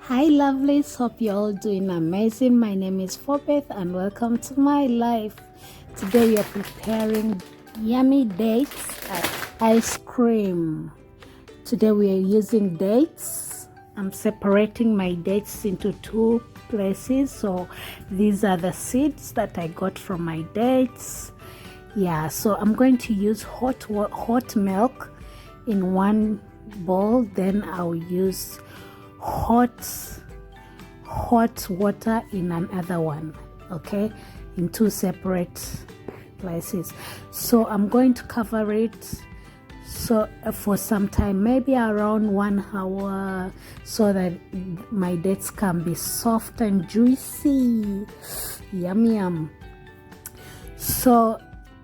Hi lovelies, hope you're all doing amazing. My name is Forbeth and welcome to my life. Today we are preparing yummy dates ice cream. Today we are using dates. I'm separating my dates into two places. So these are the seeds that I got from my dates. Yeah, so I'm going to use hot milk in one bowl. Then I'll use hot water in another one, okay, in two separate places. So I'm going to cover it for some time, maybe around 1 hour, so that my dates can be soft and juicy. Yum. So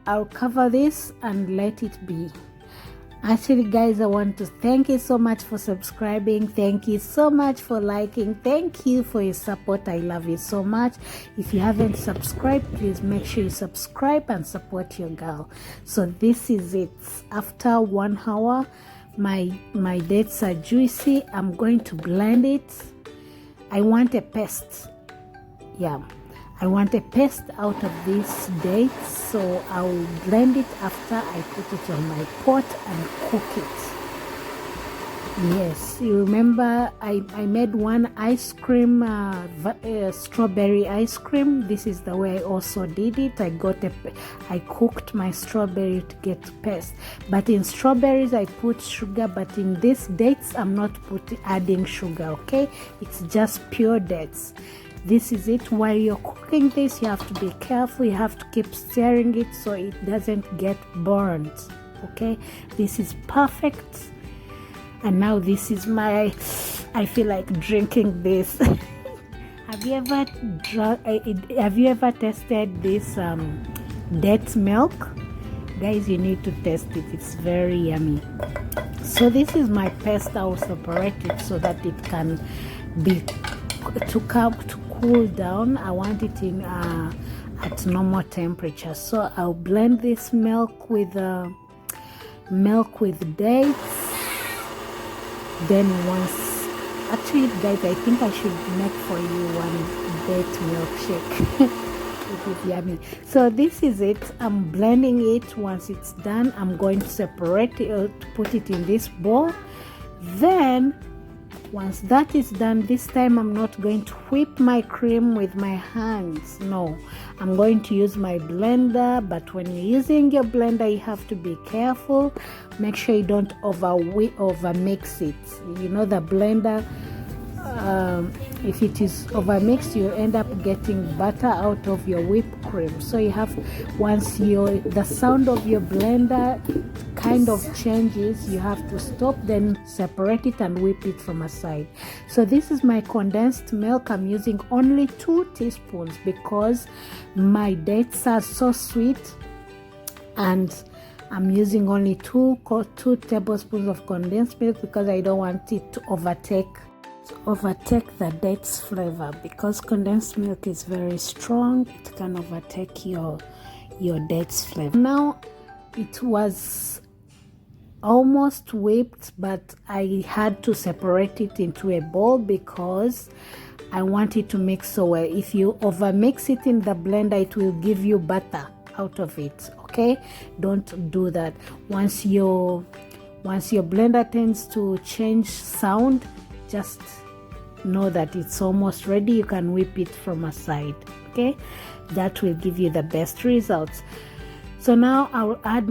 I'll cover this and let it be. Actually, guys, I want to thank you so much for subscribing. Thank you so much for liking. Thank you for your support. I love you so much. If you haven't subscribed, please make sure you subscribe and support your girl. So this is it. After 1 hour, my dates are juicy. I'm going to blend it. I want a paste. Yeah, I want a paste out of these dates, so I'll blend it after I put it on my pot and cook it. Yes, you remember I made one ice cream, strawberry ice cream. This is the way I also did it. I cooked my strawberry to get paste. But in strawberries I put sugar, but in these dates I'm not adding sugar, okay? It's just pure dates. This is it. While you're cooking this, you have to be careful. You have to keep stirring it so it doesn't get burned, okay? This is perfect. And now this is I feel like drinking this. Have you ever tasted this dates milk? Guys, you need to taste it. It's very yummy. So this is my paste. I'll separate it so that it can be to cool down. I want it in at normal temperature. So I'll blend this milk with dates. Then actually guys, I think I should make for you one date milkshake. It is yummy. So this is it. I'm blending it. Once it's done, I'm going to separate it, put it in this bowl. Then once that is done, this time I'm not going to whip my cream with my hands. No, I'm going to use my blender. But when you're using your blender, you have to be careful. Make sure you don't over mix it. You know, the blender, if it is over mixed, you end up getting butter out of your whipped cream. So you have, once the sound of your blender kind of changes, you have to stop, then separate it and whip it from a side. So this is my condensed milk. I'm using only 2 teaspoons because my dates are so sweet, and I'm using only 2 tablespoons of condensed milk because I don't want it to overtake the dates flavor, because condensed milk is very strong. It can overtake your dates flavor. Now it was almost whipped, but I had to separate it into a bowl because I want it to mix so well. If you over mix it in the blender, it will give you butter out of it, okay? Don't do that. Once your blender tends to change sound, just know that it's almost ready. You can whip it from a side, okay? That will give you the best results. So now I'll add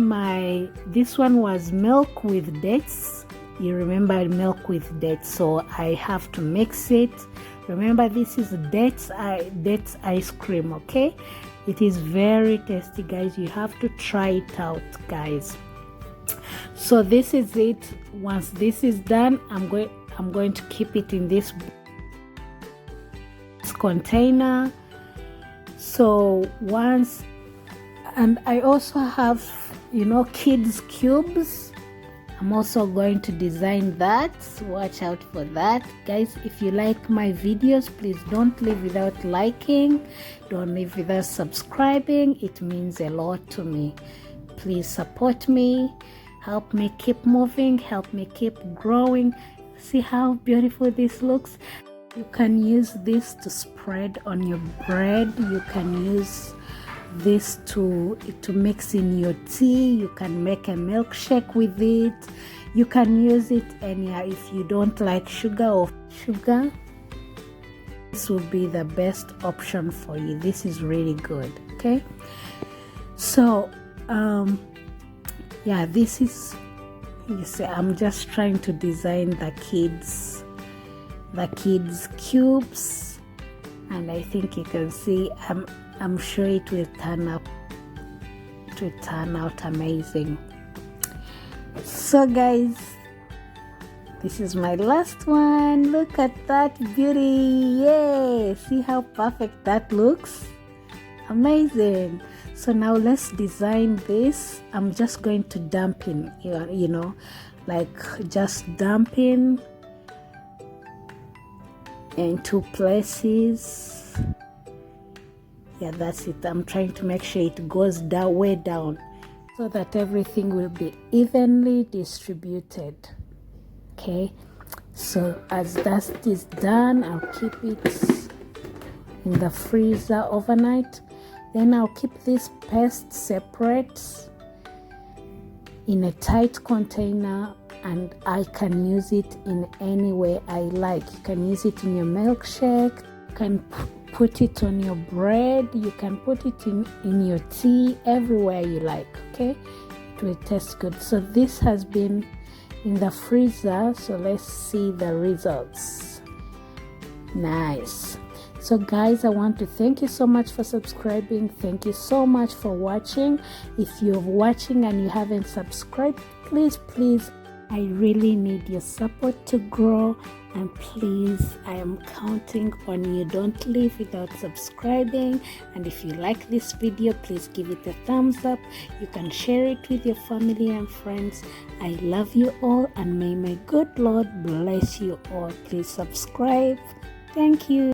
this one was milk with dates. You remember milk with dates, so I have to mix it. Remember, this is dates ice cream, okay? It is very tasty, guys. You have to try it out, guys. So this is it. Once this is done, I'm going to keep it in this container. So and I also have, kids cubes. I'm also going to design that. Watch out for that, guys. If you like my videos, please don't leave without liking. Don't leave without subscribing. It means a lot to me. Please support me. Help me keep moving. Help me keep growing. See how beautiful this looks. You can use this to spread on your bread. You can use this to mix in your tea. You can make a milkshake with it. You can use it anyhow. If you don't like sugar, this will be the best option for you. This is really good. Okay, so yeah, this is, you see, I'm just trying to design the kids cubes, and I think you can see I'm sure it will turn out amazing. So guys, this is my last one. Look at that beauty. Yay! See how perfect that looks? Amazing. So now let's design this. I'm just going to dump in, you know, like just dump in 2 places. Yeah, that's it. I'm trying to make sure it goes down, way down, so that everything will be evenly distributed. Okay, so as that is done, I'll keep it in the freezer overnight. Then I'll keep this paste separate in a tight container, and I can use it in any way I like. You can use it in your milkshake, you can put it on your bread, you can put it in your tea, everywhere you like. Okay, it will taste good. So this has been in the freezer, so let's see the results. Nice. So guys, I want to thank you so much for subscribing. Thank you so much for watching. If you're watching and you haven't subscribed, please, I really need your support to grow, and please, I am counting on you. Don't leave without subscribing. And if you like this video, please give it a thumbs up. You can share it with your family and friends. I love you all, and may my good Lord bless you all. Please subscribe. Thank you.